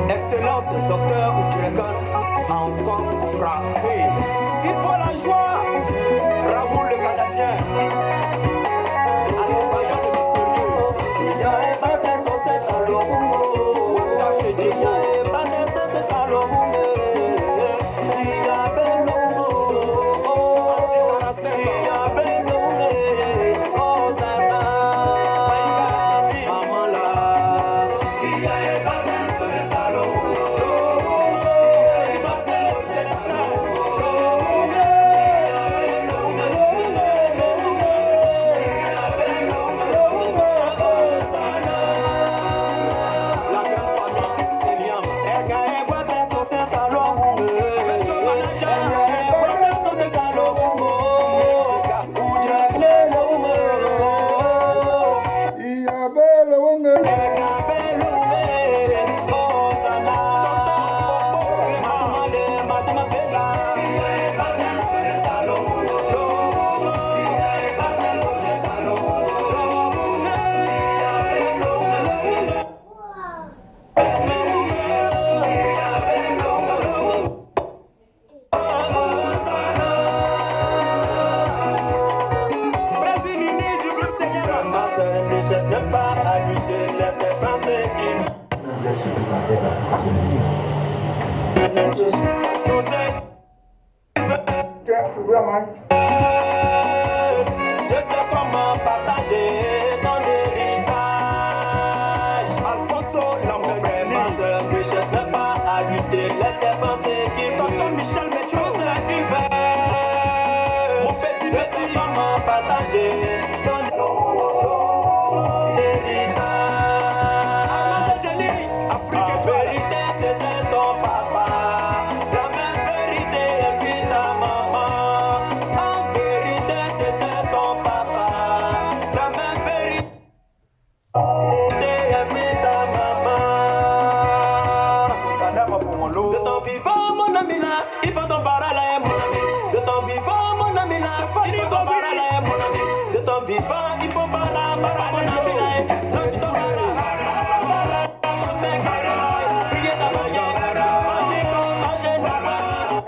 Excellence, docteur Oukrekan, encore frappé. Il faut la joie. Bravo le Canadien. Incroyable victorieux. Il y a un baptême sur ces salons. Il y a un baptême sur ces salons. Il y a un bel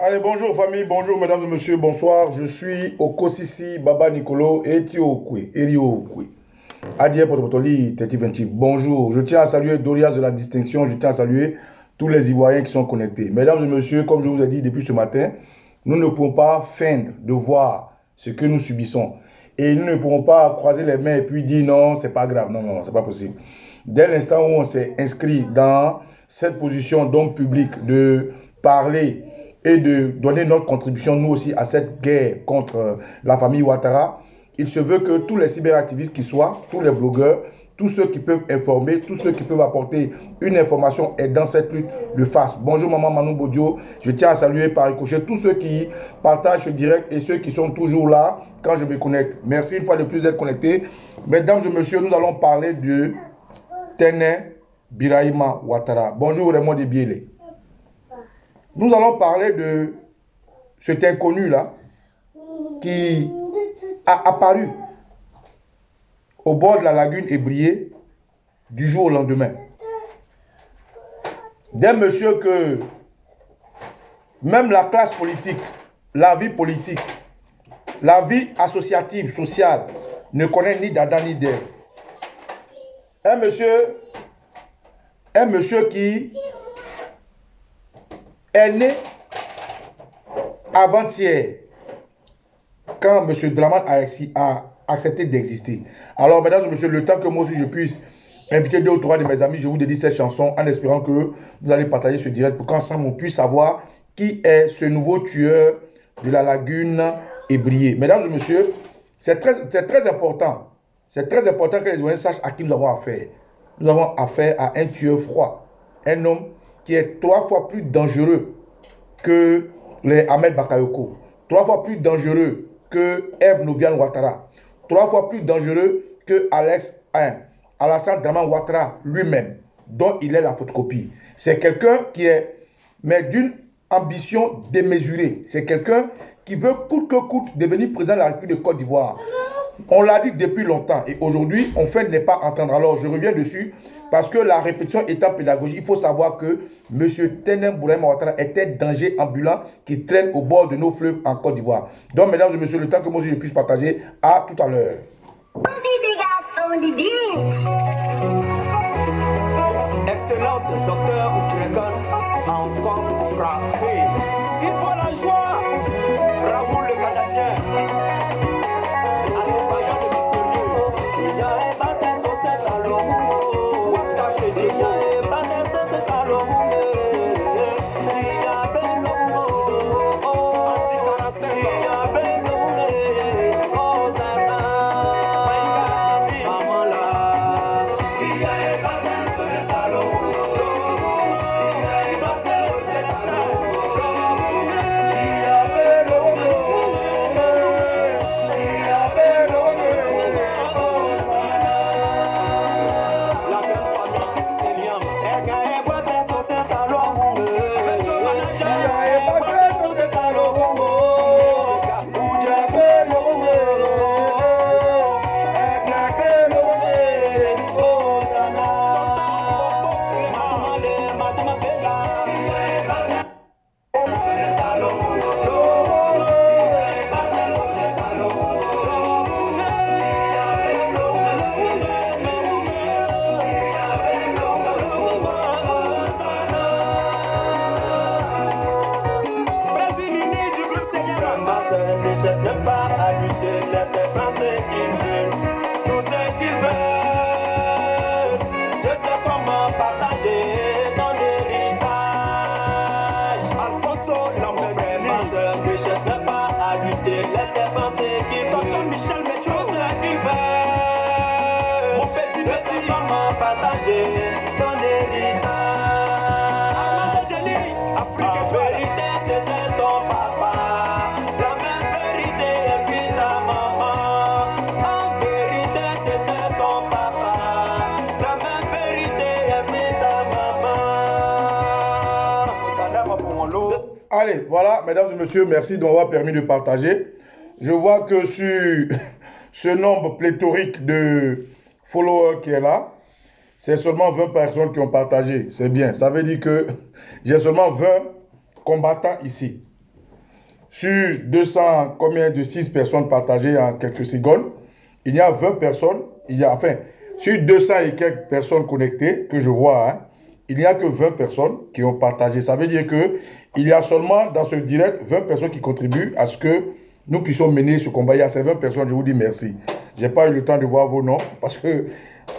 Allez, bonjour famille, bonjour mesdames et messieurs, bonsoir. Je suis Okosisi Baba Nicolo et Tiokwe, Erio Okwe. Adie Potopotoli, Teti 28. Bonjour, je tiens à saluer Dorias de la distinction, je tiens à saluer tous les Ivoiriens qui sont connectés. Mesdames et messieurs, comme je vous ai dit depuis ce matin, nous ne pouvons pas feindre de voir ce que nous subissons. Et nous ne pourrons pas croiser les mains et puis dire non, c'est pas grave. Non, non, c'est pas possible. Dès l'instant où on s'est inscrit dans cette position d'homme public de parler et de donner notre contribution, nous aussi, à cette guerre contre la famille Ouattara, il se veut que tous les cyberactivistes qui soient, tous les blogueurs, tous ceux qui peuvent informer, tous ceux qui peuvent apporter une information et dans cette lutte le fassent. Bonjour Maman Manou Bodio, je tiens à saluer par ricochet tous ceux qui partagent ce direct et ceux qui sont toujours là quand je me connecte. Merci une fois de plus d'être connectés. Mesdames et messieurs, nous allons parler de Tene Birahima Ouattara. Bonjour Raymond Debiélé. Nous allons parler de cet inconnu-là qui a apparu au bord de la lagune Ébrié du jour au lendemain. D'un monsieur que même la classe politique, la vie politique, la vie associative, sociale ne connaît ni d'Adam ni d'Ève. Un monsieur qui est né avant-hier quand M. Draman a accepté d'exister. Alors, mesdames et messieurs, le temps que moi aussi je puisse inviter 2 ou 3 de mes amis, je vous dédie cette chanson en espérant que vous allez partager ce direct pour qu'ensemble on puisse savoir qui est ce nouveau tueur de la lagune Ébrié. Mesdames et messieurs, c'est très important. C'est très important que les Ivoiriens sachent à qui nous avons affaire. Nous avons affaire à un tueur froid. Un homme qui est 3 fois plus dangereux que les Ahmed Bakayoko. 3 fois plus dangereux que Eb Novian Ouattara. 3 fois plus dangereux que Alassane Draman Ouattara lui-même, dont il est la photocopie. C'est quelqu'un qui est, mais d'une ambition démesurée. C'est quelqu'un qui veut coûte que coûte devenir président de la République de Côte d'Ivoire. On l'a dit depuis longtemps et aujourd'hui, on fait n'est pas entendre. Alors, je reviens dessus parce que la répétition étant pédagogique, il faut savoir que M. Tenem Bourema Ouattara est un danger ambulant qui traîne au bord de nos fleuves en Côte d'Ivoire. Donc, mesdames et messieurs, le temps que moi aussi je puisse partager, à tout à l'heure. Excellence, docteur Oukrekon, encore frappé. Il faut la joie. Raoul le Canadien. Accompagnant le victorieux. Il y a un baptême au Saint-Salomon. Waka Fede. Il y a un baptême au Saint-Salomon. Il y a Bello. Anti-45. Il y a Bello. Oh, Zana. Maman là. Il y a un baptême au Saint-Salomon. Il y a un baptême au Saint-Salomon. La grande famille William. Elle gagne baptême au Saint-Salomon. Allez, voilà, mesdames et messieurs, merci de m'avoir permis de partager. Je vois que sur ce nombre pléthorique de followers qui est là, c'est seulement 20 personnes qui ont partagé. C'est bien. Ça veut dire que j'ai seulement 20 combattants ici. Sur 200, combien de 6 personnes partagées en quelques secondes, il y a 20 personnes, sur 200 et quelques personnes connectées que je vois, hein, il n'y a que 20 personnes qui ont partagé. Ça veut dire que il y a seulement dans ce direct 20 personnes qui contribuent à ce que nous puissions mener ce combat. Il y a ces 20 personnes, je vous dis merci. Je n'ai pas eu le temps de voir vos noms parce que,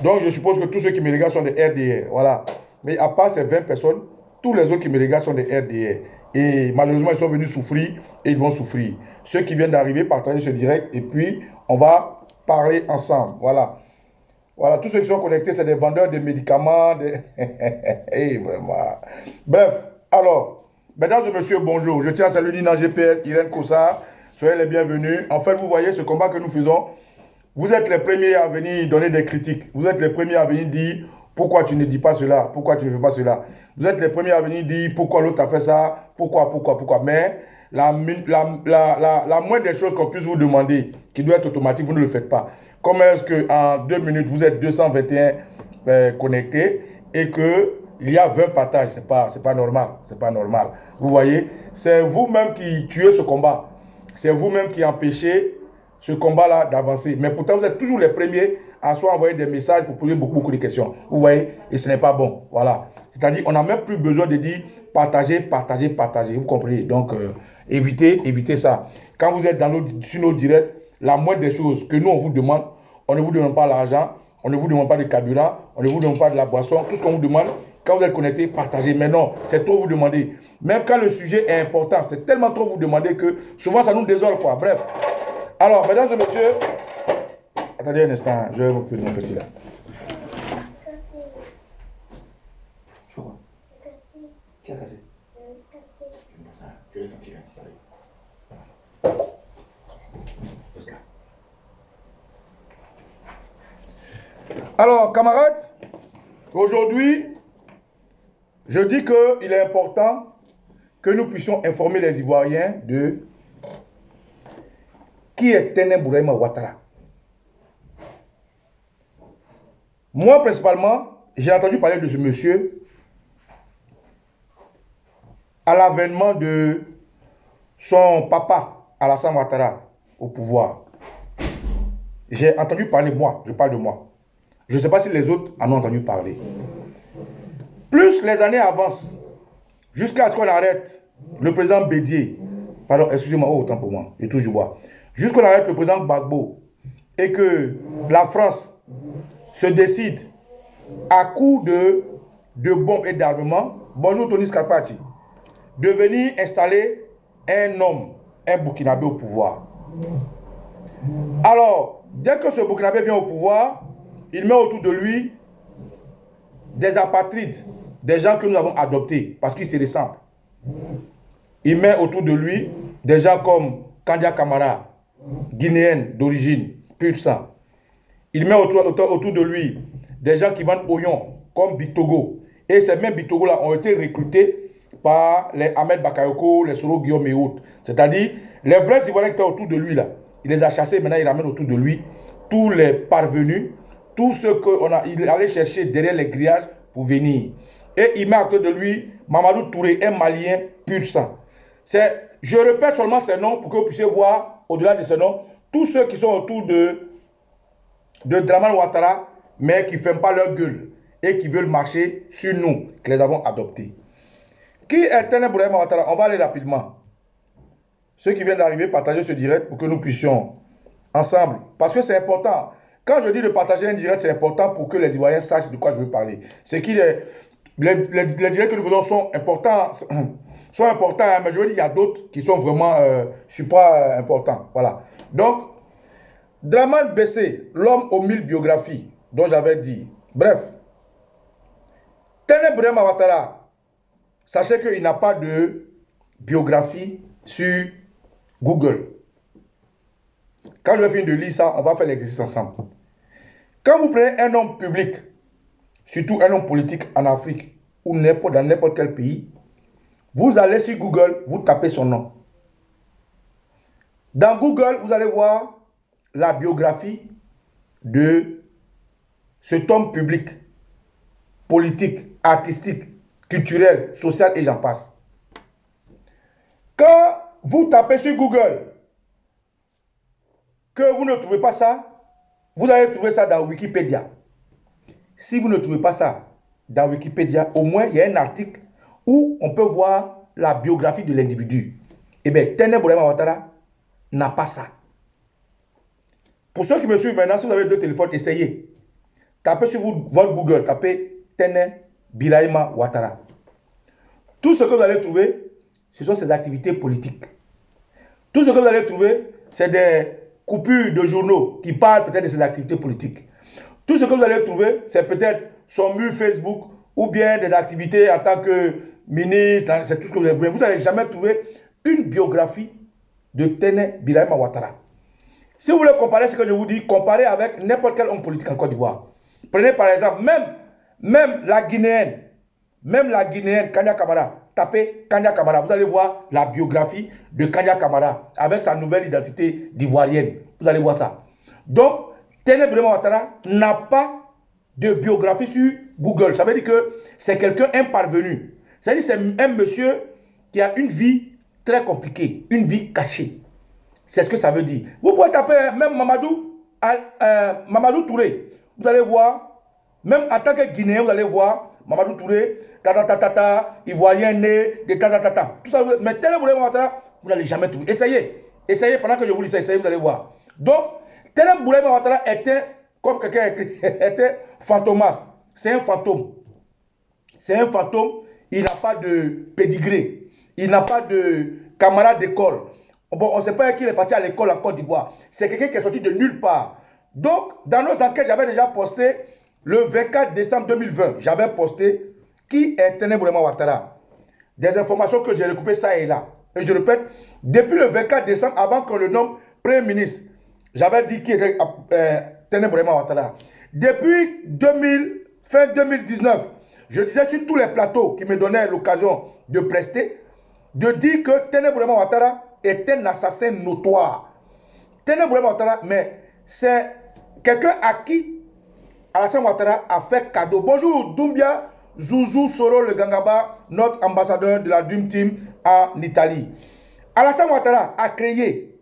donc je suppose que tous ceux qui me regardent sont des RDR. Voilà. Mais à part ces 20 personnes, tous les autres qui me regardent sont des RDR. Et malheureusement, ils sont venus souffrir et ils vont souffrir. Ceux qui viennent d'arriver, partagez ce direct et puis on va parler ensemble. Voilà. Voilà, tous ceux qui sont connectés, c'est des vendeurs de médicaments. Hey, vraiment. Bref, alors, mesdames et messieurs, bonjour. Je tiens à saluer Nina GPS, Irène Kossa. Soyez les bienvenus. En fait, vous voyez ce combat que nous faisons. Vous êtes les premiers à venir donner des critiques. Vous êtes les premiers à venir dire pourquoi tu ne dis pas cela, pourquoi tu ne fais pas cela. Vous êtes les premiers à venir dire pourquoi l'autre a fait ça, pourquoi. Mais la moindre des choses qu'on puisse vous demander, qui doit être automatique, vous ne le faites pas. Comment est-ce qu'en 2 minutes, vous êtes 221 connectés et qu'il y a 20 partages? C'est pas normal. C'est pas normal. Vous voyez, c'est vous-même qui tuez ce combat. C'est vous-même qui empêchez ce combat-là d'avancer. Mais pourtant, vous êtes toujours les premiers à soit envoyer des messages pour poser beaucoup de questions. Vous voyez, et ce n'est pas bon. Voilà. C'est-à-dire, on n'a même plus besoin de dire partager. Vous comprenez? Donc, évitez ça. Quand vous êtes sur nos directs, la moindre des choses que nous, on vous demande, on ne vous demande pas l'argent, on ne vous demande pas de carburant, on ne vous demande pas de la boisson. Tout ce qu'on vous demande, quand vous êtes connecté, partagez. Mais non, c'est trop vous demander. Même quand le sujet est important, c'est tellement trop vous demander que souvent, ça nous désole, quoi. Bref. Alors, mesdames et messieurs, attendez un instant, je vais vous prendre mon petit là. Qui a cassé? Je laisse tranquille. Alors, camarades, aujourd'hui, je dis qu'il est important que nous puissions informer les Ivoiriens de qui est Tenem Bourema Ouattara. Moi, principalement, j'ai entendu parler de ce monsieur à l'avènement de son papa, Alassane Ouattara, au pouvoir. J'ai entendu parler, moi, je parle de moi. Je ne sais pas si les autres en ont entendu parler. Plus les années avancent, jusqu'à ce qu'on arrête le président Bédié, pardon, excusez-moi, oh, autant pour moi, je touche du bois. Jusqu'on arrête le président Gbagbo et que la France se décide à coup de bombes et d'armements, bonjour Tony Scarpati, de venir installer un homme, un Burkinabé au pouvoir. Alors, dès que ce Burkinabé vient au pouvoir, il met autour de lui des apatrides, des gens que nous avons adoptés, parce qu'il se ressemble. Il met autour de lui des gens comme Kandia Kamara, guinéenne d'origine, pur sang. Il met autour de lui des gens qui vendent oignons, comme Bitogo. Et ces mêmes Bitogo-là ont été recrutés par les Ahmed Bakayoko, les Soro Guillaume et autres. C'est-à-dire, les vrais Ivoiriens qui étaient autour de lui, là, il les a chassés, maintenant il ramène autour de lui tous les parvenus, tous ceux qu'il allait chercher derrière les grillages pour venir. Et il met à côté de lui Mamadou Touré, un Malien pur sang. Je répète seulement ces noms pour que vous puissiez voir, au-delà de ces noms, tous ceux qui sont autour de Dramane Ouattara, mais qui ne ferment pas leur gueule et qui veulent marcher sur nous, que les avons adoptés. Qui est Tené Bourahima Ouattara? On va aller rapidement. Ceux qui viennent d'arriver, partagez ce direct pour que nous puissions ensemble, parce que c'est important. Quand je dis de partager un direct, c'est important pour que les Ivoiriens sachent de quoi je veux parler. C'est que les directs que nous faisons sont importants, mais je veux dire, il y a d'autres qui sont vraiment supra importants. Voilà. Donc, Dramane Bessé, l'homme aux 1000 biographies, dont j'avais dit. Bref, Tené Bourahima Ouattara, sachez qu'il n'a pas de biographie sur Google. Quand je vais finir de lire ça, on va faire l'exercice ensemble. Quand vous prenez un homme public, surtout un homme politique en Afrique ou dans n'importe quel pays, vous allez sur Google, vous tapez son nom. Dans Google, vous allez voir la biographie de cet homme public, politique, artistique, culturel, social et j'en passe. Quand vous tapez sur Google que vous ne trouvez pas ça, vous allez trouver ça dans Wikipédia. Si vous ne trouvez pas ça dans Wikipédia, au moins il y a un article où on peut voir la biographie de l'individu. Eh bien, Tené Bourahima Ouattara n'a pas ça. Pour ceux qui me suivent maintenant, si vous avez deux téléphones, essayez. Tapez sur votre Google, tapez Tené Bourahima Ouattara. Tout ce que vous allez trouver, ce sont ses activités politiques. Tout ce que vous allez trouver, c'est des coupures de journaux qui parlent peut-être de ses activités politiques. Tout ce que vous allez trouver, c'est peut-être son mur Facebook ou bien des activités en tant que ministre, c'est tout ce que vous avez. Vous n'allez jamais trouver une biographie de Tené Bourahima Ouattara. Si vous voulez comparer ce que je vous dis, comparez avec n'importe quel homme politique en Côte d'Ivoire. Prenez par exemple même la Guinéenne, Kandia Kamara. Tapez Kandia Kamara, vous allez voir la biographie de Kandia Kamara avec sa nouvelle identité d'ivoirienne. Vous allez voir ça. Donc, Tené Bourahima Ouattara n'a pas de biographie sur Google. Ça veut dire que c'est quelqu'un, un parvenu. Ça veut dire que c'est un monsieur qui a une vie très compliquée, une vie cachée. C'est ce que ça veut dire. Vous pouvez taper même Mamadou Touré. Vous allez voir, même en tant que Guinéen, vous allez voir Mamadou Touré, Ivoirien né, tout ça. Mais Tené Bourahima Ouattara, vous n'allez jamais trouver. Essayez. Essayez pendant que je vous lis ça, essayez, vous allez voir. Donc, Tené Bourahima Ouattara était, comme quelqu'un a écrit, était fantomas. C'est un fantôme. C'est un fantôme. Il n'a pas de pédigré. Il n'a pas de camarade d'école. Bon, on ne sait pas qui est parti à l'école en Côte d'Ivoire. C'est quelqu'un qui est sorti de nulle part. Donc, dans nos enquêtes, j'avais déjà posté le 24 décembre 2020. J'avais posté qui est Tené Bourahima Ouattara. Des informations que j'ai recoupées ça et là. Et je répète, depuis le 24 décembre, avant qu'on le nomme Premier ministre, j'avais dit qui était Tené Bourahima Ouattara. Depuis fin 2019, je disais sur tous les plateaux qui me donnaient l'occasion de prester, de dire que Tené Bourahima Ouattara est un assassin notoire. Tené Bourahima Ouattara, mais c'est quelqu'un à qui Alassane Ouattara a fait cadeau. Bonjour Doumbia Zouzou Soro le Gangaba, notre ambassadeur de la Dream Team en Italie. Alassane Ouattara a créé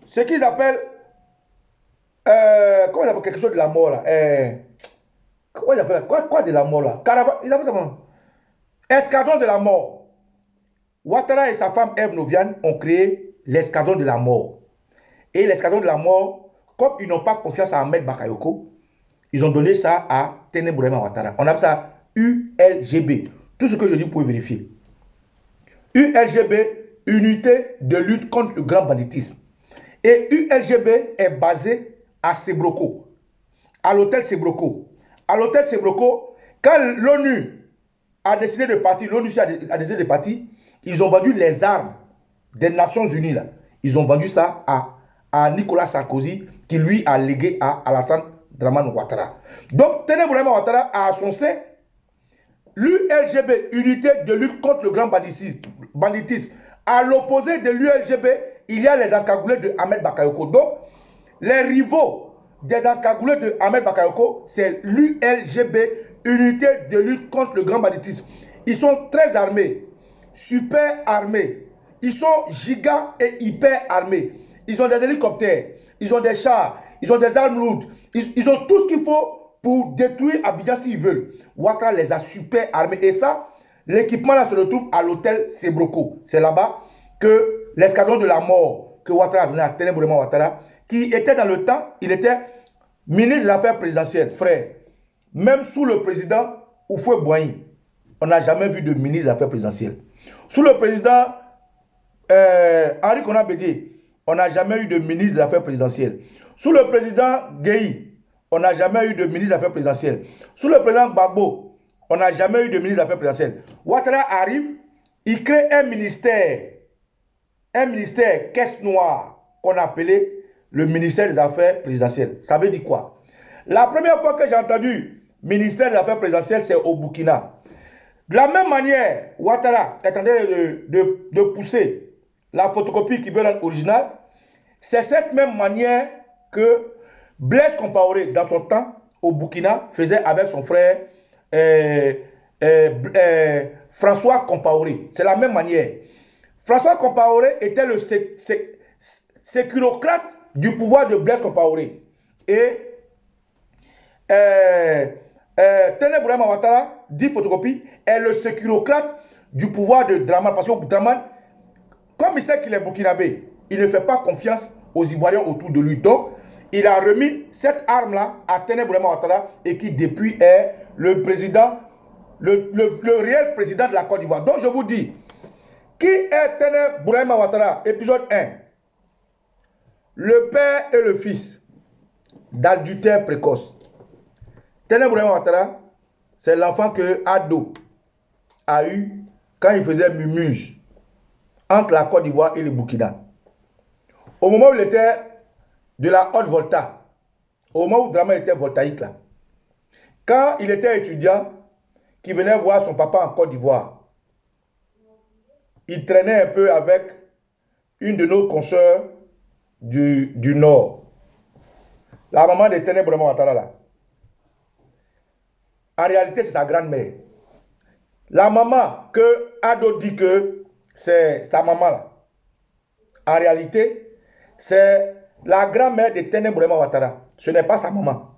ce qu'ils appellent comment ils appellent quelque chose de la mort là, comment ils appellent quoi de la mort là, ils appellent ça comment? Escadron de la mort. Ouattara et sa femme Eve Noviane ont créé l'escadron de la mort. Et l'escadron de la mort, comme ils n'ont pas confiance à Ahmed Bakayoko, ils ont donné ça à Tene Bourema Ouattara. On appelle ça ULGB. Tout ce que je dis, vous pouvez vérifier. ULGB, Unité de lutte contre le grand banditisme. Et ULGB est basé à Sebroko, à l'hôtel Sebroko. À l'hôtel Sebroko, quand l'ONU a décidé de partir, l'ONU a décidé de partir, ils ont vendu les armes des Nations Unies. Là. Ils ont vendu ça à Nicolas Sarkozy, qui lui a légué à Alassane Dramane Ouattara. Donc, Tene Bourema Ouattara a à son sein l'ULGB, Unité de lutte contre le grand banditisme. À l'opposé de l'ULGB, il y a les encagoulés de Ahmed Bakayoko. Donc, les rivaux des encagoulés de Ahmed Bakayoko, c'est l'ULGB, Unité de lutte contre le grand banditisme. Ils sont très armés, super armés. Ils sont giga et hyper armés. Ils ont des hélicoptères, ils ont des chars, ils ont des armes lourdes. Ils ont tout ce qu'il faut pour détruire Abidjan s'ils veulent. Ouattara les a super armés. Et ça, l'équipement là se retrouve à l'hôtel Sebroko. C'est là-bas que l'escadron de la mort que Ouattara a donné à Tene Bourema Ouattara, qui était dans le temps, il était ministre des Affaires présidentielles, frère. Même sous le président Houphouët-Boigny, on n'a jamais vu de ministre des Affaires présidentielles. Sous le président Henri Konan Bédié, on n'a jamais eu de ministre des Affaires présidentielles. Sous le président Gueye, on n'a jamais eu de ministre des Affaires présidentielles. Sous le président Gbagbo, on n'a jamais eu de ministre des Affaires présidentielles. Ouattara arrive, il crée un ministère caisse noire qu'on appelait le ministère des Affaires présidentielles. Ça veut dire quoi? La première fois que j'ai entendu ministère des Affaires présidentielles, c'est au Burkina. De la même manière, Ouattara est en train de pousser la photocopie qui veut l'être originale. C'est cette même manière que Blaise Compaoré, dans son temps, au Burkina, faisait avec son frère François Compaoré. C'est la même manière. François Compaoré était le sécurocrate du pouvoir de Blaise Compaoré. Et Tene Bourema Ouattara, dit photocopie, est le sécurocrate du pouvoir de Dramane. Parce que Dramane, comme il sait qu'il est burkinabé, il ne fait pas confiance aux Ivoiriens autour de lui. Donc, il a remis cette arme-là à Tene Bourema Ouattara et qui depuis est le président, le réel président de la Côte d'Ivoire. Donc, je vous dis, qui est Tene Bourema Ouattara? Épisode 1. Le père et le fils d'adultère précoce. Tene Bourema Ouattara, c'est l'enfant que Ado a eu quand il faisait mumuse entre la Côte d'Ivoire et le Burkina. Au moment où il était de la haute volta, au moment où Dramane était voltaïque là, quand il était étudiant, qui venait voir son papa en Côte d'Ivoire, il traînait un peu avec une de nos consoeurs du Nord, la maman de Tene Bourema Ouattara là. En réalité, c'est sa grand-mère. La maman que Ado dit que c'est sa maman là. En réalité, c'est la grand-mère de Tene Bourema Ouattara. Ce n'est pas sa maman.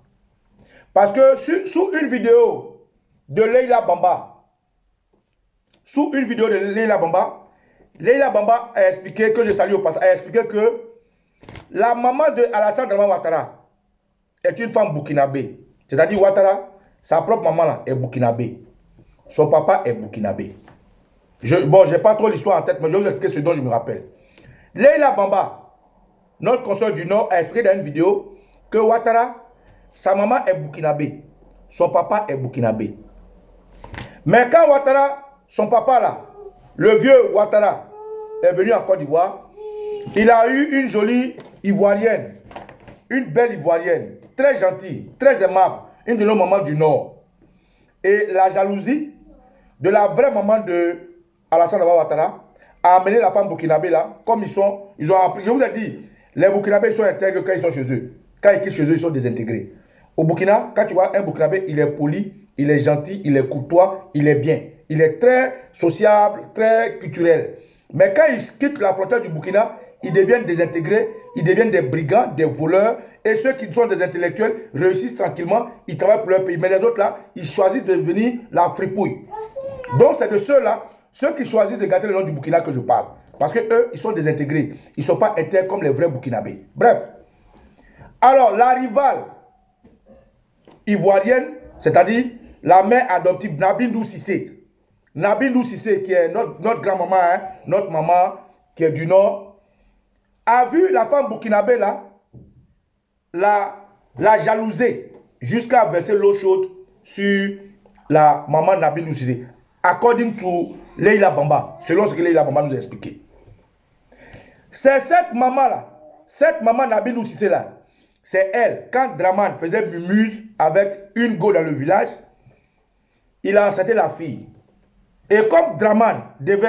Parce que sous une vidéo de Leila Bamba, Leila Bamba a expliqué, que je salue au passage, a expliqué que la maman de Alassane Dramane Ouattara est une femme burkinabé. C'est-à-dire Ouattara, sa propre maman là, est burkinabé. Son papa est burkinabé. Bon, je n'ai pas trop l'histoire en tête, mais je vais vous expliquer ce dont je me rappelle. Leila Bamba, notre consoeur du Nord, a expliqué dans une vidéo que Ouattara, sa maman est burkinabé. Son papa est burkinabé. Mais quand Ouattara, son papa là, le vieux Ouattara, est venu en Côte d'Ivoire, il a eu une jolie Ivoirienne, une belle Ivoirienne, très gentille, très aimable, une de nos mamans du Nord. Et la jalousie de la vraie maman de Alassane Dramane Ouattara a amené la femme burkinabé là, comme ils ont appris. Je vous ai dit, les burkinabés sont intègres quand ils sont chez eux. Quand ils quittent chez eux, ils sont désintégrés. Au Burkina, quand tu vois un Burkinabé, il est poli, il est gentil, il est courtois, il est bien. Il est très sociable, très culturel. Mais quand ils quittent la frontière du Burkina, ils deviennent désintégrés, ils deviennent des brigands, des voleurs. Et ceux qui sont des intellectuels réussissent tranquillement, ils travaillent pour leur pays. Mais les autres là, ils choisissent de devenir la fripouille. Donc c'est de ceux-là, ceux qui choisissent de garder le nom du Burkina que je parle. Parce que eux, ils sont désintégrés. Ils ne sont pas intègres comme les vrais Burkinabés. Bref. Alors, la rivale ivoirienne, c'est-à-dire la mère adoptive Nabindou Cissé. Nabindou Cissé, qui est notre grand-maman, hein, notre maman qui est du Nord, a vu la femme burkinabé là, la jalouser jusqu'à verser l'eau chaude sur la maman Nabindou Cissé. According to Leila Bamba, selon ce que Leila Bamba nous a expliqué. C'est cette maman Nabindou Cissé là, c'est elle, quand Draman faisait mumuse avec une go dans le village, il a enceinté la fille. Et comme Draman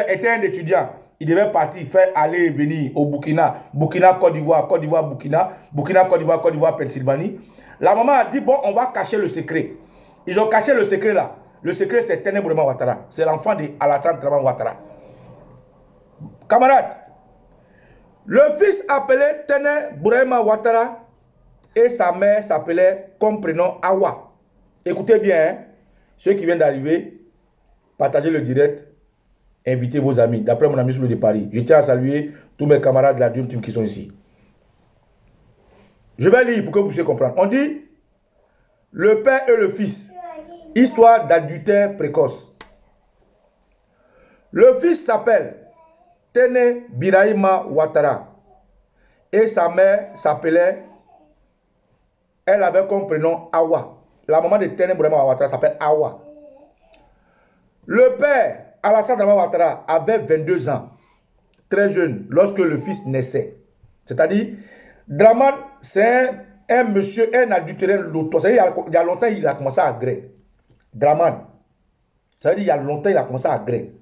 était un étudiant, il devait partir, faire aller et venir au Burkina, Burkina, Côte d'Ivoire, Côte d'Ivoire, Burkina, Burkina, Côte d'Ivoire, Côte d'Ivoire, Pennsylvanie. La maman a dit, bon, on va cacher le secret. Ils ont caché le secret là. Le secret, c'est Téné Bourema Ouattara. C'est l'enfant d'Alassane Draman Ouattara. Camarades, le fils appelé Téné Bourema Ouattara et sa mère s'appelait comme prénom Awa. Écoutez bien, hein, ceux qui viennent d'arriver, partagez le direct, invitez vos amis. D'après mon ami sur le de Paris, je tiens à saluer tous mes camarades de la Dream Team qui sont ici. Je vais lire pour que vous puissiez comprendre. On dit le père et le fils, histoire d'adultère précoce. Le fils s'appelle Téné Birahima Ouattara et sa mère s'appelait, elle avait comme prénom Awa. La maman de Téné Birahima Ouattara s'appelle Awa. Le père, Alassane Draman Ouattara, avait 22 ans, très jeune, lorsque le fils naissait. C'est-à-dire, Draman, c'est un monsieur, un adultère loto. C'est-à-dire, il y a longtemps, il a commencé à gré. Draman, ça veut dire, il y a longtemps, il a commencé à gré.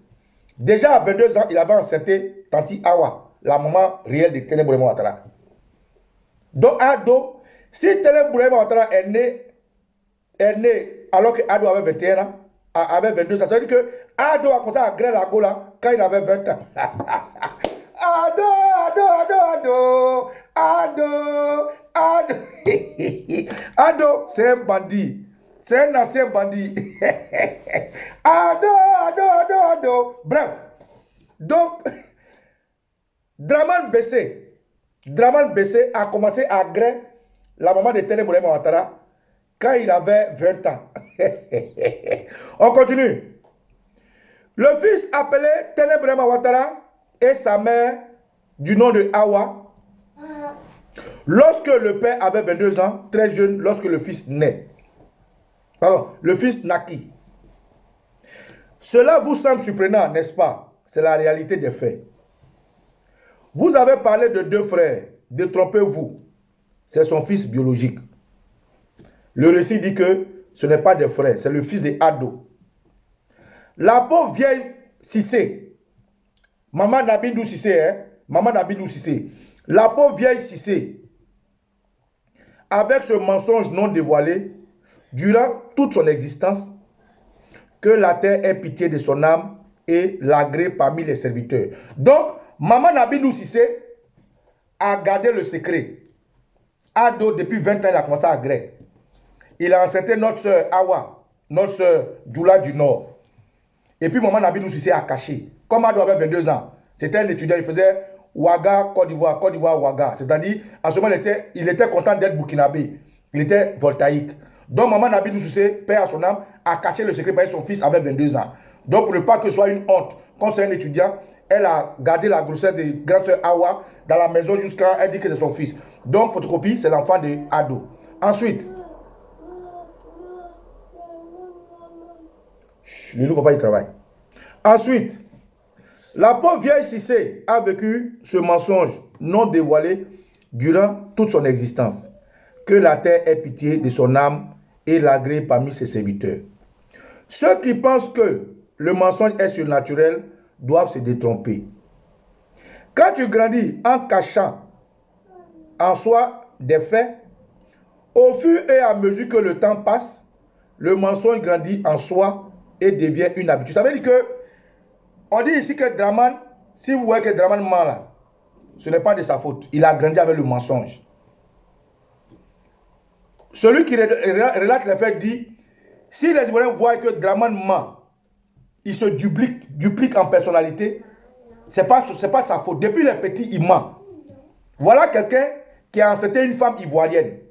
Déjà à 22 ans, il avait enceinté Tanti Awa, la maman réelle de Téné Bourema Ouattara. Donc, Ado, si Téné Bourema Ouattara est né alors que Ado avait 21 ans, avait 22 ans, ça veut dire que Ado a commencé à gré la gola quand il avait 20 ans. Ado, c'est un bandit. C'est un ancien bandit. Ado. Bref. Donc, Draman Bessé a commencé à gré la maman de Téné Bourema Ouattara quand il avait 20 ans. On continue. Le fils appelé Téné Bourema Ouattara et sa mère du nom de Awa. Lorsque le père avait 22 ans, très jeune, lorsque le fils naît. Pardon, le fils naquit. Cela vous semble surprenant, n'est-ce pas? C'est la réalité des faits. Vous avez parlé de deux frères. Détrompez-vous. C'est son fils biologique. Le récit dit que ce n'est pas des frères, c'est le fils de Ado. La pauvre vieille Cissé, maman Nabindou Cissé, hein? Maman Nabindou Cissé, la pauvre vieille Cissé, avec ce mensonge non dévoilé, durant toute son existence, que la terre ait pitié de son âme et l'agrée parmi les serviteurs. Donc, maman Nabindou Cissé a gardé le secret. Ado, depuis 20 ans, il a commencé à agréer. Il a enceinté notre soeur Awa, notre soeur Djoula du Nord. Et puis maman Nabindou Cissé a caché. Comme Ado avait 22 ans, c'était un étudiant, il faisait Ouaga, Côte d'Ivoire, Ouaga. C'est-à-dire, à ce moment, il était content d'être burkinabé. Il était voltaïque. Donc maman Nabindou Cissé, père à son âme, a caché le secret parce que son fils avait 22 ans. Donc pour ne pas que ce soit une honte, quand c'est un étudiant, elle a gardé la grossesse de grande soeur Awa dans la maison jusqu'à elle dit que c'est son fils. Donc photocopie, c'est l'enfant de Ado. Ensuite, le loup papa il travaille. Ensuite, la pauvre vieille Cissé a vécu ce mensonge non dévoilé durant toute son existence. Que la terre ait pitié de son âme et l'agrée parmi ses serviteurs. Ceux qui pensent que le mensonge est surnaturel doivent se détromper. Quand tu grandis en cachant en soi des faits, Au fur et à mesure que le temps passe, le mensonge grandit en soi et devient une habitude. Ça veut dire que, on dit ici que Draman, si vous voyez que Draman ment là, ce n'est pas de sa faute. Il a grandi avec le mensonge. Celui qui relate les faits dit, si les Ivoiriens voient que Draman ment, il se duplique en personnalité, ce n'est pas sa faute. Depuis les petits, il ment. Voilà quelqu'un qui a enceinté une femme ivoirienne.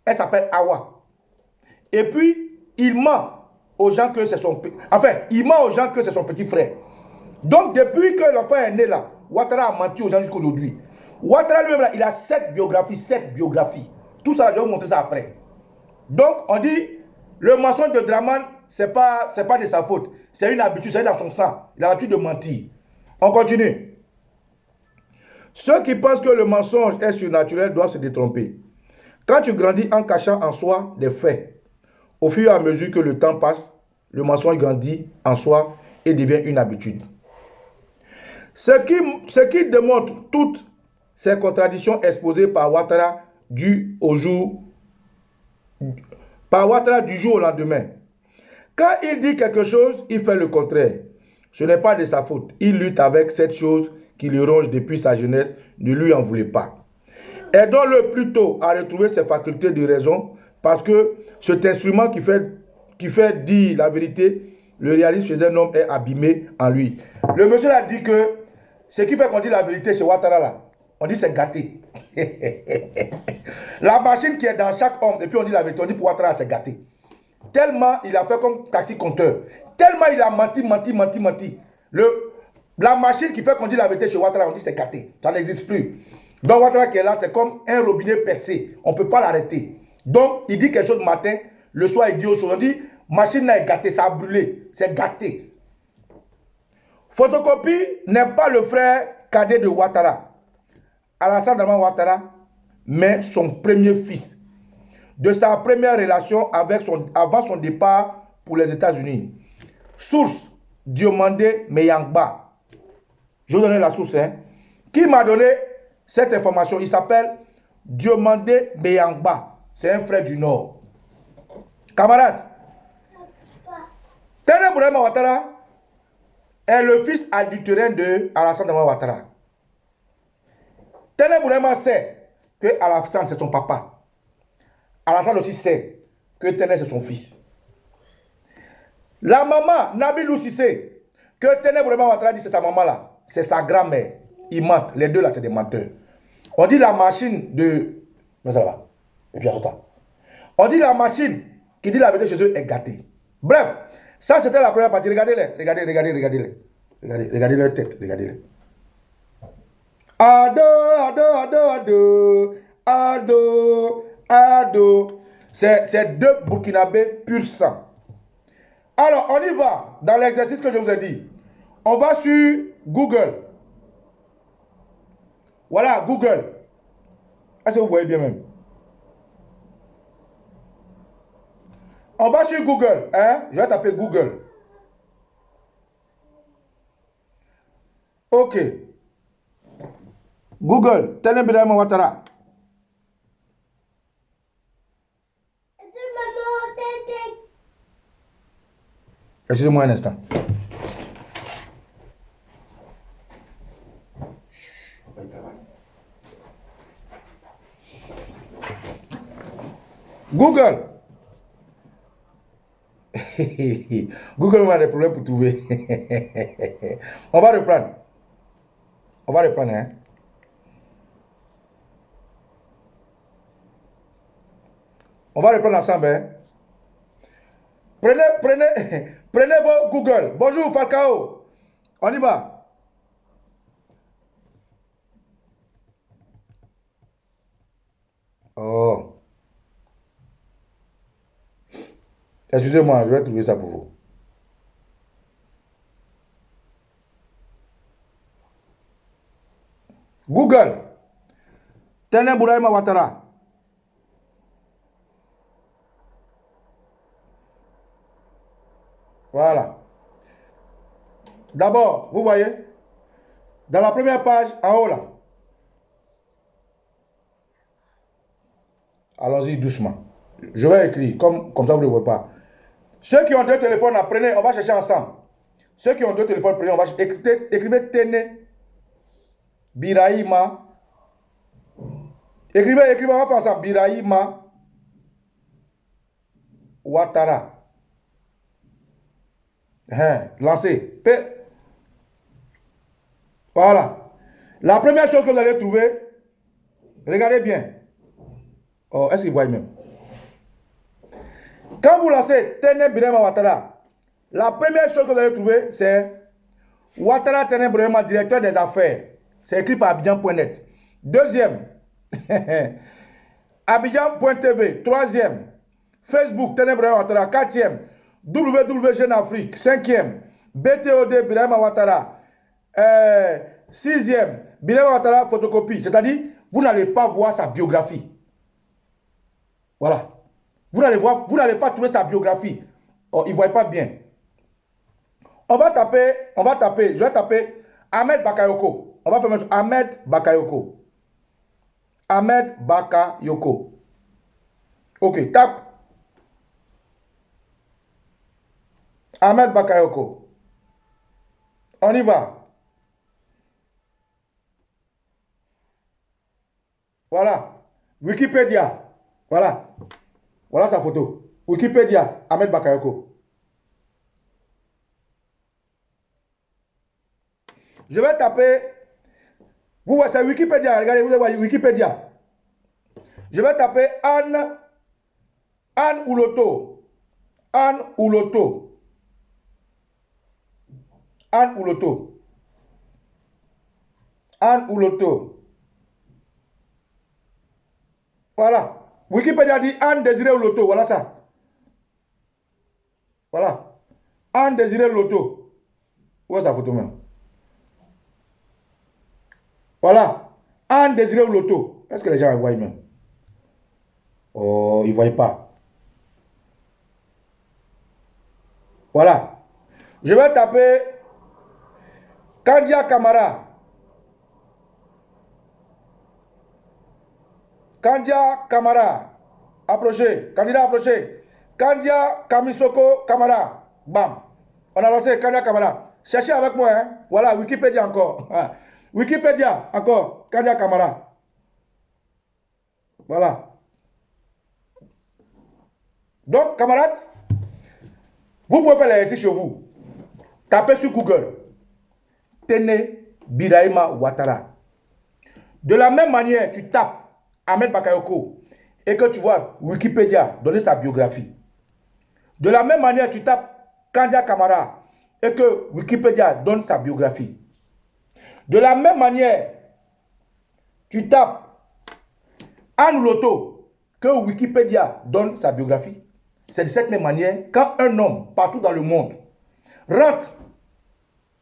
Elle s'appelle Awa. Et puis, il ment aux gens que c'est son... Enfin, il ment aux gens que c'est son petit frère. Donc, depuis que l'enfant est né là, Ouattara a menti aux gens jusqu'à aujourd'hui. Ouattara lui-même, il a 7 biographies. Tout ça, je vais vous montrer ça après. Donc, on dit, le mensonge de Draman, c'est pas de sa faute. C'est une habitude, c'est dans son sang. Il a l'habitude de mentir. On continue. Ceux qui pensent que le mensonge est surnaturel doivent se détromper. Quand tu grandis en cachant en soi des faits, au fur et à mesure que le temps passe, le mensonge grandit en soi et devient une habitude. Ce qui démontre toutes ces contradictions exposées par Ouattara du jour au lendemain. Quand il dit quelque chose, il fait le contraire. Ce n'est pas de sa faute. Il lutte avec cette chose qui le ronge depuis sa jeunesse. Ne lui en voulez pas. Aidons-le plutôt à retrouver ses facultés de raison, parce que cet instrument qui fait dire la vérité, le réalisme chez un homme est abîmé en lui. Le monsieur a dit que ce qui fait qu'on dit la vérité chez Ouattara là, on dit c'est gâté. La machine qui est dans chaque homme, et puis on dit la vérité, on dit pour Ouattara c'est gâté. Tellement il a fait comme taxi-compteur, tellement il a menti. La machine qui fait qu'on dit la vérité chez Ouattara, on dit c'est gâté, ça n'existe plus. Donc Ouattara qui est là, c'est comme un robinet percé, on ne peut pas l'arrêter. Donc il dit quelque chose le matin, le soir il dit autre chose, on dit machine là est gâtée, ça a brûlé, c'est gâté. Photocopie n'est pas le frère cadet de Ouattara. Alassane Dramane Ouattara, mais son premier fils. De sa première relation avant son départ pour les États-Unis. Source, Diomandé Meyangba. Je vais vous donner la source. Qui m'a donné cette information? Il s'appelle Diomandé Meyangba. C'est un frère du Nord. Camarade, Tene Bourema Ouattara est le fils adultérin de Alassane Dramane Ouattara. Tene Bourema sait que Alassane c'est son papa. Alassane aussi sait que Tene c'est son fils. La maman, Nabilou Sissé, que Tene Bourema Ouattara dit c'est sa maman là, c'est sa grand-mère. Ils mentent. Les deux là, c'est des menteurs. On dit la machine de... Mais ça va. Et puis on dit la machine qui dit la vérité chez eux est gâtée. Bref, ça c'était la première partie. Regardez-les. Regardez leur tête. Regardez-les. Ado. C'est deux Burkinabés pur sang. Alors, on y va dans l'exercice que je vous ai dit. On va sur Google. Voilà, Google. Est-ce que vous voyez bien même? On va sur Google. Je vais taper Google. Ok. Google. Tene Bourema Ouattara. Excusez-moi un instant. Google. Google a des problèmes pour trouver. On va reprendre. On va reprendre ensemble. Prenez vos Google. Bonjour Falcao. On y va. Oh. Excusez-moi, je vais trouver ça pour vous. Google. Tene Bourema Ouattara. Voilà. D'abord, vous voyez, dans la première page, en haut là. Allons-y doucement. Je vais écrire, comme ça vous ne voyez pas. Ceux qui ont deux téléphones, apprenez, on va chercher ensemble. Ceux qui ont deux téléphones, prenez, on va écrivez Tene Birahima. Écrivez, on va faire ensemble. Birahima Ouattara. Lancez. P. Voilà. La première chose que vous allez trouver, regardez bien. Oh, est-ce qu'il voit même? Quand vous lancez Tene Birahima Ouattara, la première chose que vous allez trouver, c'est Ouattara Tene Birahima, directeur des affaires. C'est écrit par Abidjan.net. Deuxième, Abidjan.tv. Troisième, Facebook Tene Birahima Ouattara. Quatrième, WW Jeune Afrique. Cinquième, BTOD Birahima Ouattara. Sixième, Birahima Ouattara photocopie. C'est-à-dire, vous n'allez pas voir sa biographie. Voilà. Vous n'allez pas trouver sa biographie. Oh, il ne voit pas bien. On va taper, je vais taper Ahmed Bakayoko. On va faire Ahmed Bakayoko. Ahmed Bakayoko. Ok, tape. Ahmed Bakayoko. On y va. Voilà. Wikipédia. Voilà. Voilà sa photo. Wikipédia. Ahmed Bakayoko. Je vais taper. Vous voyez, c'est Wikipédia. Regardez, vous voyez Wikipédia. Je vais taper Anne Ouloto. Anne Ouloto. Anne Ouloto. Anne Ouloto. Voilà. Wikipédia dit Anne Désiré Ouloto. Voilà ça. Voilà. Anne Désiré Ouloto. Où est sa photo même? Voilà. Anne Désiré Ouloto. Est-ce que les gens voient même? Oh, ils ne voient pas. Voilà. Je vais taper Kandia Kamara. Kandia Kamara. Approchez. Candidat approchez. Kandia Kamisoko Kamara. Bam. On a lancé Kandia Kamara. Cherchez avec moi. Hein? Voilà, Wikipédia encore. Wikipédia encore. Kandia Kamara. Voilà. Donc, camarades, vous pouvez faire l'exercice chez vous. Tapez sur Google. Tene Birahima Ouattara. De la même manière, tu tapes Ahmed Bakayoko et que tu vois Wikipédia donner sa biographie. De la même manière, tu tapes Kandia Kamara et que Wikipédia donne sa biographie. De la même manière, tu tapes Anne Ouloto que Wikipédia donne sa biographie. C'est de cette même manière, quand un homme partout dans le monde rentre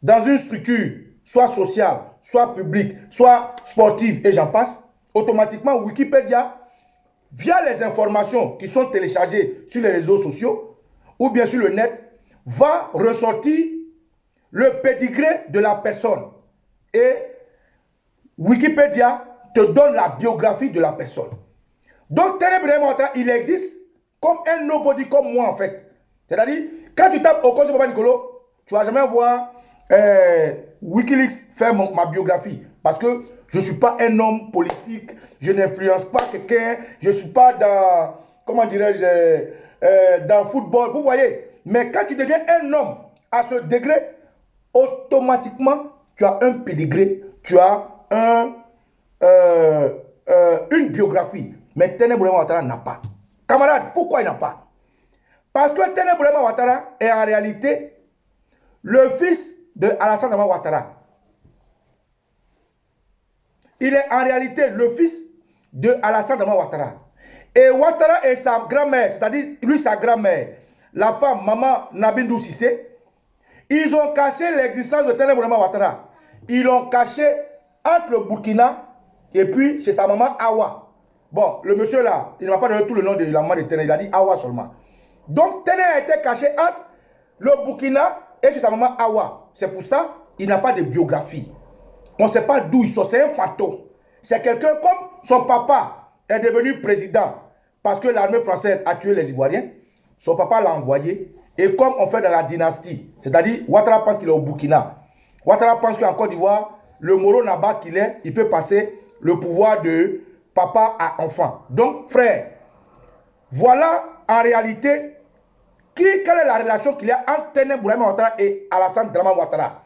dans une structure, soit sociale, soit publique, soit sportive, et j'en passe, automatiquement Wikipédia, via les informations qui sont téléchargées sur les réseaux sociaux ou bien sur le net, va ressortir le pédigré de la personne. Et Wikipédia te donne la biographie de la personne. Donc, Tene Birahima Ouattara, il existe comme un nobody comme moi en fait. C'est-à-dire, quand tu tapes Okosi Baba Nicolo, tu ne vas jamais voir Wikileaks faire ma biographie. Parce que je ne suis pas un homme politique, je n'influence pas quelqu'un, je ne suis pas dans, comment dirais-je, dans le football, vous voyez. Mais quand tu deviens un homme à ce degré, automatiquement, tu as un pédigré, tu as une biographie. Mais Tene Birahima Ouattara n'a pas. Camarade, pourquoi il n'a pas? Parce que Tene Birahima Ouattara est en réalité le fils de Alassane Dramane Ouattara. Il est en réalité le fils de Alassane Dramane Ouattara. Et Ouattara et sa grand-mère, c'est-à-dire lui sa grand-mère, la femme Maman Nabindou Cissé, ils ont caché l'existence de Tene Birahima Ouattara. Ils l'ont caché entre le Burkina et puis chez sa maman Awa. Bon, le monsieur là, il ne m'a pas donné tout le nom de la maman de Tene, il a dit Awa seulement. Donc Tene a été caché entre le Burkina et chez sa maman Awa. C'est pour ça qu'il n'a pas de biographie. On ne sait pas d'où il sort, c'est un fantôme. C'est quelqu'un comme son papa est devenu président, parce que l'armée française a tué les Ivoiriens. Son papa l'a envoyé. Et comme on fait dans la dynastie, c'est-à-dire Ouattara pense qu'il est au Burkina. Ouattara pense qu'en Côte d'Ivoire, le Moro Naba qu'il est, il peut passer le pouvoir de papa à enfant. Donc, frère, voilà en réalité quelle est la relation qu'il y a entre Tenem Bourama Ouattara et Alassane Dramane Ouattara.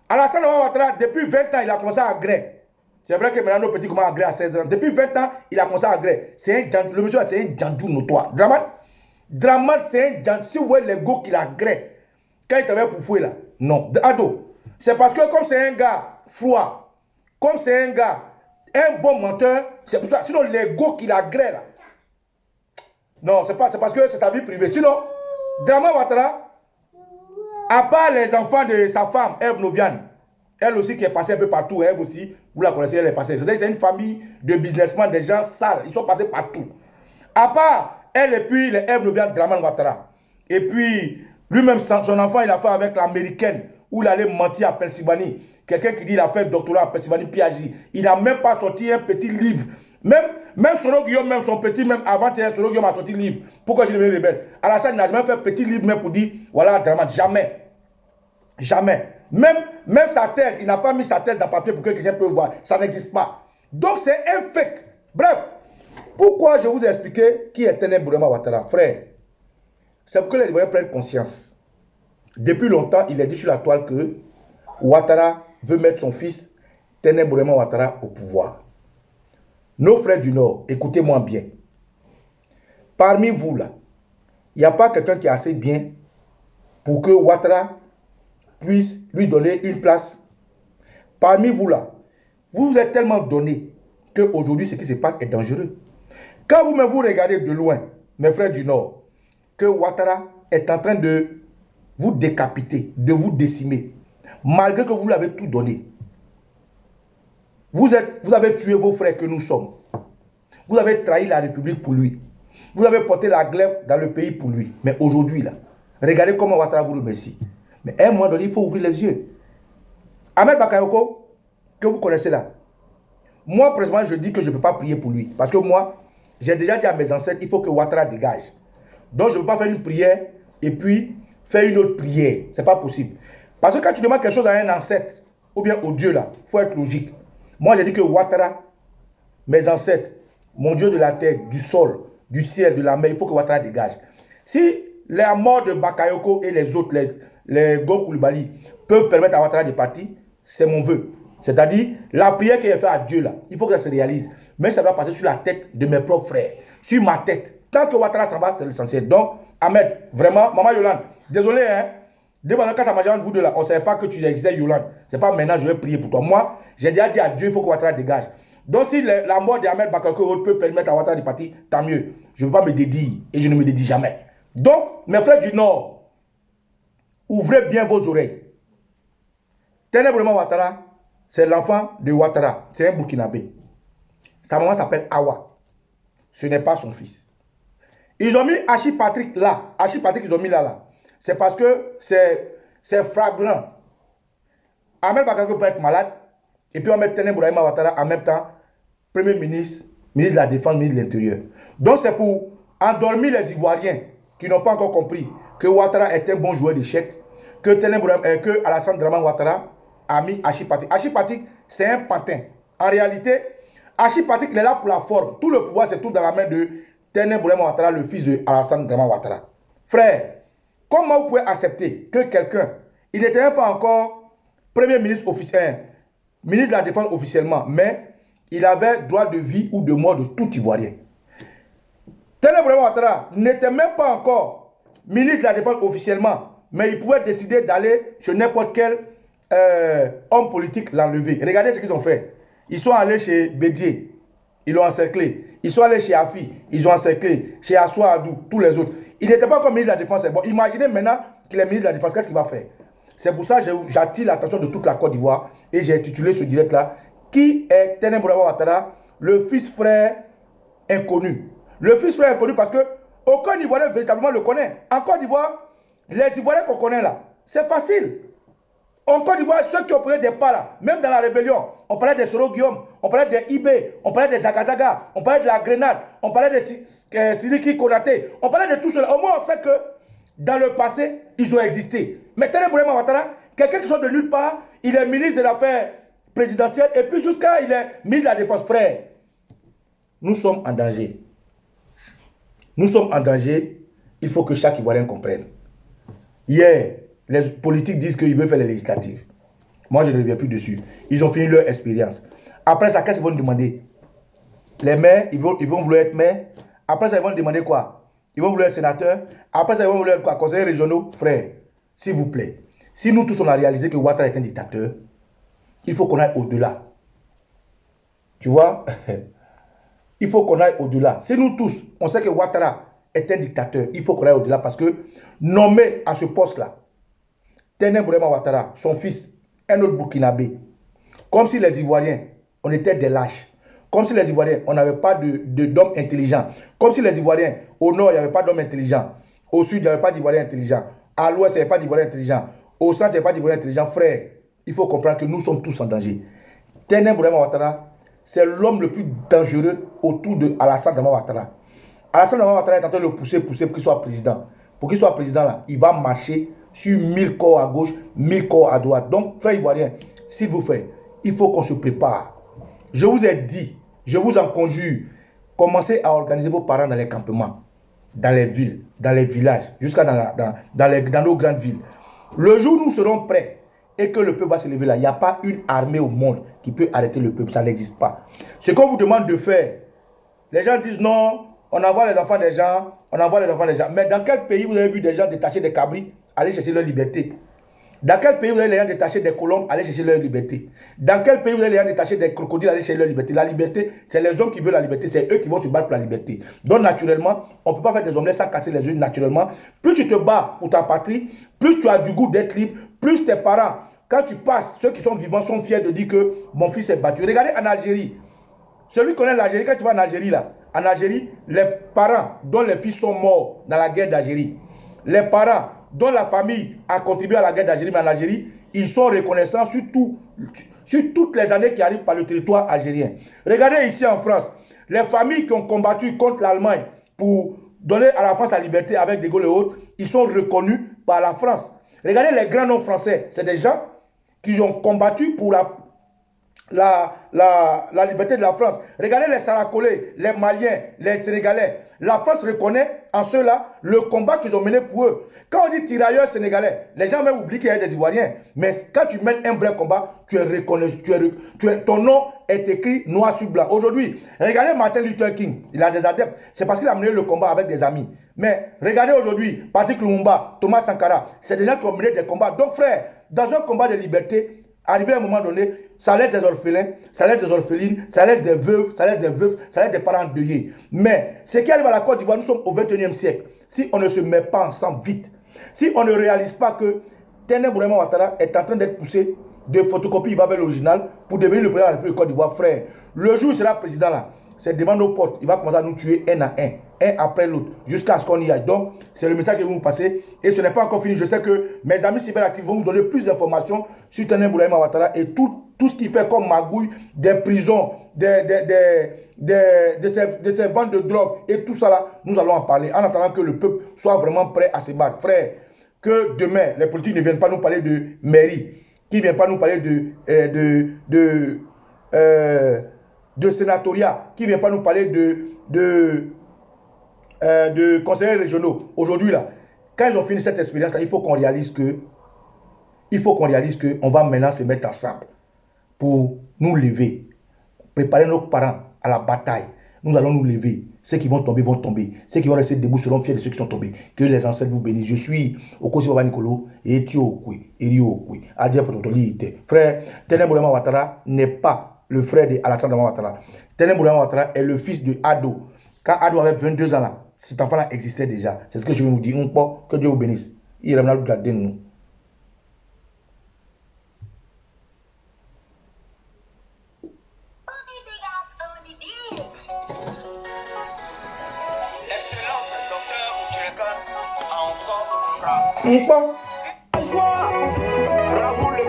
Alassane Dramane Ouattara, depuis 20 ans, il a commencé à agréer. C'est vrai que maintenant nos petits commencent à agréer à 16 ans. Depuis 20 ans, il a commencé à agréer. Le monsieur, c'est un djandjou notoire. Dramane, c'est un djandjou. Si vous voyez les go qu'il agrée, quand il travaille pour fouer là, non. Ado, c'est parce que comme c'est un gars froid, comme c'est un gars, un bon menteur, c'est pour ça. Sinon, les go qu'il agrée là, non, c'est parce que c'est sa vie privée. Sinon, Dramane Ouattara, à part les enfants de sa femme, Herbe Noviane, elle aussi qui est passée un peu partout, Herbe aussi, vous la connaissez, elle est passée. C'est une famille de businessmen, des gens sales, ils sont passés partout. À part elle et puis les Herbe Noviane, Dramane Ouattara. Et puis, lui-même, son enfant, il a fait avec l'américaine, où il allait mentir à Pennsylvanie. Quelqu'un qui dit qu'il a fait doctorat à Pennsylvanie, PhD. Il n'a même pas sorti un petit livre. Même Soro Guillaume, même son petit, même avant-hier, Soro Guillaume a sorti un livre. Pourquoi je deviens rebelle? Alassane n'a jamais fait un petit livre même pour dire, voilà, Dramane, jamais. Jamais. Même sa thèse, il n'a pas mis sa thèse dans papier pour que quelqu'un puisse voir. Ça n'existe pas. Donc c'est un fake. Bref, pourquoi je vous ai expliqué qui est Tenem Bourama Ouattara? Frère, c'est pour que les Ivoiriens prennent conscience. Depuis longtemps, il est dit sur la toile que Ouattara veut mettre son fils Tenem Bourama Ouattara au pouvoir. Nos frères du Nord, écoutez-moi bien. Parmi vous là, il n'y a pas quelqu'un qui est assez bien pour que Ouattara puisse lui donner une place. Parmi vous là, vous êtes tellement donné qu'aujourd'hui ce qui se passe est dangereux. Quand vous-même vous regardez de loin, mes frères du Nord, que Ouattara est en train de vous décapiter, de vous décimer, malgré que vous lui avez tout donné. Vous avez tué vos frères que nous sommes. Vous avez trahi la République pour lui. Vous avez porté la glaive dans le pays pour lui. Mais aujourd'hui, là, regardez comment Ouattara vous remercie. Mais à un moment donné, il faut ouvrir les yeux. Ahmed Bakayoko, que vous connaissez là, moi, précisément, je dis que je ne peux pas prier pour lui. Parce que moi, j'ai déjà dit à mes ancêtres, il faut que Ouattara dégage. Donc, je ne peux pas faire une prière et puis faire une autre prière. Ce n'est pas possible. Parce que quand tu demandes quelque chose à un ancêtre, ou bien au Dieu là, il faut être logique. Moi, j'ai dit que Ouattara, mes ancêtres, mon Dieu de la terre, du sol, du ciel, de la mer, il faut que Ouattara dégage. Si la mort de Bakayoko et les autres, les Go Koulibaly, peuvent permettre à Ouattara de partir, c'est mon vœu. C'est-à-dire, la prière qui est faite à Dieu là, il faut que ça se réalise. Mais ça doit passer sur la tête de mes propres frères, sur ma tête. Tant que Ouattara s'en va, c'est l'essentiel. Donc, Ahmed, vraiment, maman Yolande, désolé, hein. Devant quand ça m'a dit entre vous deux là, on ne savait pas que tu existais, Yolande. Ce n'est pas maintenant que je vais prier pour toi. Moi, j'ai déjà dit à Dieu, il faut que Ouattara dégage. Donc, si la mort d'Ahmed Bakayoko peut permettre à Ouattara de partir, tant mieux. Je ne veux pas me dédier et je ne me dédie jamais. Donc, mes frères du Nord, ouvrez bien vos oreilles. Tenem Bourama Ouattara, c'est l'enfant de Ouattara. C'est un Burkinabé. Sa maman s'appelle Awa. Ce n'est pas son fils. Ils ont mis Hachi Patrick là. Hachi Patrick, ils ont mis là. C'est parce que c'est flagrant. Ahmed Bakayoko peut être malade. Et puis on met Tenem Bourama Ouattara en même temps, Premier ministre, ministre de la Défense, ministre de l'Intérieur. Donc c'est pour endormir les Ivoiriens qui n'ont pas encore compris que Ouattara est un bon joueur d'échecs, que Alassane Dramane Ouattara a mis Hachi Patrick. Hachi Patrick, c'est un pantin. En réalité, Hachi Patrick, il est là pour la forme. Tout le pouvoir, c'est tout dans la main de Tenem Bourama Ouattara, le fils de Alassane Dramane Ouattara. Frère, comment vous pouvez accepter que quelqu'un, il n'était même pas encore Premier ministre officiel, ministre de la Défense officiellement, mais il avait droit de vie ou de mort de tout Ivoirien. Tenem Bourama Ouattara n'était même pas encore ministre de la Défense officiellement, mais il pouvait décider d'aller chez n'importe quel homme politique l'enlever. Regardez ce qu'ils ont fait. Ils sont allés chez Bédier, ils l'ont encerclé. Ils sont allés chez Afi, ils ont encerclé. Chez Assoua Adou, tous les autres. Il n'était pas comme ministre de la Défense. Bon, imaginez maintenant qu'il est ministre de la Défense, qu'est-ce qu'il va faire? C'est pour ça que j'attire l'attention de toute la Côte d'Ivoire et j'ai intitulé ce direct-là. Qui est Tenem Bourama Ouattara, le fils frère inconnu? Le fils frère inconnu parce que aucun Ivoirien véritablement le connaît. En Côte d'Ivoire, les Ivoiriens qu'on connaît là, c'est facile. En Côte d'Ivoire, ceux qui ont pris des pas là, même dans la rébellion, on parlait des Soro Guillaume, on parlait des Ibé, on parlait des Zagazaga, on parlait de la Grenade, on parlait de Siliki Konaté, on parlait de tout cela. Au moins, on sait que dans le passé, ils ont existé. Mais Tene Bourema Ouattara, quelqu'un qui sort de nulle part, il est ministre de l'affaire présidentielle et puis jusqu'à il est ministre de la Défense. Frère, nous sommes en danger. Nous sommes en danger. Il faut que chaque Ivoirien comprenne. Hier, les politiques disent qu'ils veulent faire les législatives. Moi, je ne reviens plus dessus. Ils ont fini leur expérience. Après ça, qu'est-ce qu'ils vont nous demander? Les maires, ils vont vouloir être maires. Après ça, ils vont demander quoi? Ils vont vouloir être sénateurs. Après ça, ils vont vouloir être quoi? Conseillers régionaux. Frère, s'il vous plaît, si nous tous on a réalisé que Ouattara est un dictateur, il faut qu'on aille au-delà. Tu vois? Il faut qu'on aille au-delà. Si nous tous, on sait que Ouattara est un dictateur, il faut qu'on aille au-delà parce que nommé à ce poste-là, Tene Bourema Ouattara, son fils, un autre Burkinabé, comme si les Ivoiriens, on était des lâches. Comme si les Ivoiriens, on n'avait pas d'hommes intelligents. Comme si les Ivoiriens, au nord, il n'y avait pas d'hommes intelligents. Au sud, il n'y avait pas d'Ivoiriens intelligents. À l'ouest, il n'y avait pas d'Ivoiriens intelligents. Au centre, il n'y avait pas d'Ivoiriens intelligents. Frère, il faut comprendre que nous sommes tous en danger. Tene Bourema Ouattara, c'est l'homme le plus dangereux autour de Alassane Dramane Ouattara. Alassane Dramane Ouattara est en train de le pousser pour qu'il soit président. Pour qu'il soit président, là, il va marcher sur 1000 corps à gauche, 1000 corps à droite. Donc, frère ivoirien, s'il vous plaît, il faut qu'on se prépare. Je vous ai dit, je vous en conjure, commencez à organiser vos parents dans les campements, dans les villes, dans les villages, jusqu'à dans nos grandes villes. Le jour où nous serons prêts et que le peuple va se lever là, il n'y a pas une armée au monde qui peut arrêter le peuple, ça n'existe pas. Ce qu'on vous demande de faire, les gens disent non, on envoie les enfants des gens, on envoie les enfants des gens. Mais dans quel pays vous avez vu des gens détachés des cabris aller chercher leur liberté? Dans quel pays vous avez les gens détachés des colombes aller chercher leur liberté? Dans quel pays vous avez les gens détachés des crocodiles aller chercher leur liberté? La liberté, c'est les hommes qui veulent la liberté, c'est eux qui vont se battre pour la liberté. Donc naturellement, on ne peut pas faire des omelettes sans casser les yeux naturellement. Plus tu te bats pour ta patrie, plus tu as du goût d'être libre, plus tes parents, quand tu passes, ceux qui sont vivants sont fiers de dire que mon fils est battu. Regardez en Algérie. Celui qui connaît l'Algérie, quand tu vas en Algérie là, en Algérie, les parents dont les fils sont morts dans la guerre d'Algérie, les parents dont la famille a contribué à la guerre d'Algérie, mais en Algérie, ils sont reconnaissants sur toutes les années qui arrivent par le territoire algérien. Regardez ici en France, les familles qui ont combattu contre l'Allemagne pour donner à la France la liberté avec De Gaulle et autres, ils sont reconnus par la France. Regardez les grands noms français, c'est des gens qui ont combattu pour la liberté de la France. Regardez les Saracolais, les Maliens, les Sénégalais. La France reconnaît en cela le combat qu'ils ont mené pour eux. Quand on dit tirailleurs sénégalais, les gens même oublient qu'il y a des Ivoiriens. Mais quand tu mènes un vrai combat, tu es reconnu, ton nom est écrit noir sur blanc. Aujourd'hui, regardez Martin Luther King, il a des adeptes. C'est parce qu'il a mené le combat avec des amis. Mais regardez aujourd'hui, Patrick Lumumba, Thomas Sankara, c'est des gens qui ont mené des combats. Donc frère, dans un combat de liberté, arrivé à un moment donné, ça laisse des orphelins, ça laisse des orphelines, ça laisse des veuves, ça laisse des veufs, ça laisse des parents endeuillés. Mais ce qui arrive à la Côte d'Ivoire, nous sommes au 21e siècle. Si on ne se met pas ensemble vite, si on ne réalise pas que Tene Bourema Ouattara est en train d'être poussé de photocopie, il va vers l'original pour devenir le président de la République de Côte d'Ivoire, frère, le jour où il sera président là, c'est devant nos portes, il va commencer à nous tuer un à un après l'autre, jusqu'à ce qu'on y aille. Donc, c'est le message que vous passez. Et ce n'est pas encore fini. Je sais que mes amis cyberactifs vont vous donner plus d'informations sur Tene Bourema Ouattara et tout ce qui fait comme magouille des prisons, de ces ventes de drogue et tout ça là, nous allons en parler en attendant que le peuple soit vraiment prêt à se battre. Frère, que demain, les politiques ne viennent pas nous parler de mairie, qui ne viennent pas nous parler de sénatoriat, qui ne viennent pas nous parler de conseillers régionaux. Aujourd'hui, là, quand ils ont fini cette expérience-là, il faut qu'on réalise qu'on va maintenant se mettre ensemble pour nous lever, préparer nos parents à la bataille. Nous allons nous lever. Ceux qui vont tomber, vont tomber. Ceux qui vont rester debout seront fiers de ceux qui sont tombés. Que les ancêtres vous bénissent. Je suis au Kosi Baba Nicolo et Etiokwe, Eriokwe, Adia Pototoliite. Frère, Tene Bourema Ouattara n'est pas le frère de Alassane Dramane Ouattara. Tene Bourema Ouattara est le fils de Ado. Quand Ado avait 22 ans là, cet enfant-là existait déjà. C'est ce que je vais vous dire. Que Dieu vous bénisse. Il est là de nous. Raoul le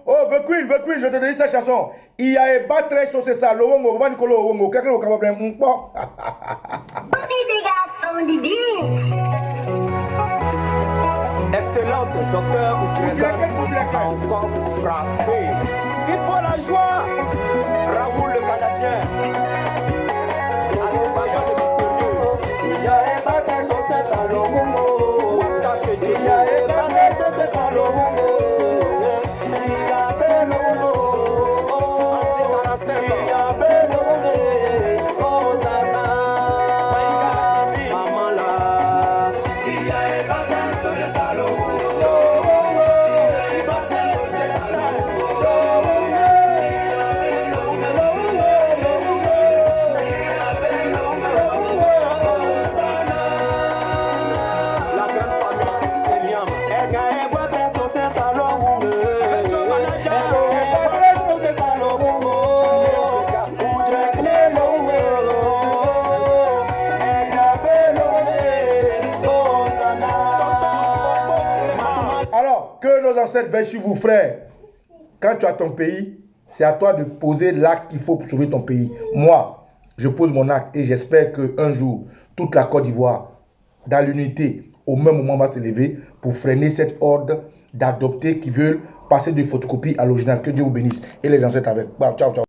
Oh, The Queen, je te dis cette chanson. Il y a un bas très chaud, c'est ça. Le Wongo, Baba Nicolo, Wongo. Quelqu'un au Cameroun, Excellence, docteur, encore frappé. Il faut la joie. Raoul le Canadien. Accompagnant le mystérieux. Il y a un bâtard sur ce salon. Il y a un bâtard sur ce salon. Il y a Belo. Il y a Belo. Hosanna. Maman là. Il y a un bâtard sur ce salon. Alors, que nos ancêtres veillent sur vous, frères. Quand tu as ton pays, c'est à toi de poser l'acte qu'il faut pour sauver ton pays. Moi, je pose mon acte et j'espère qu'un jour, toute la Côte d'Ivoire, dans l'unité, au même moment, va se lever pour freiner cette horde d'adoptés qui veulent passer de photocopie à l'original. Que Dieu vous bénisse. Et les ancêtres avec. Ciao, ciao.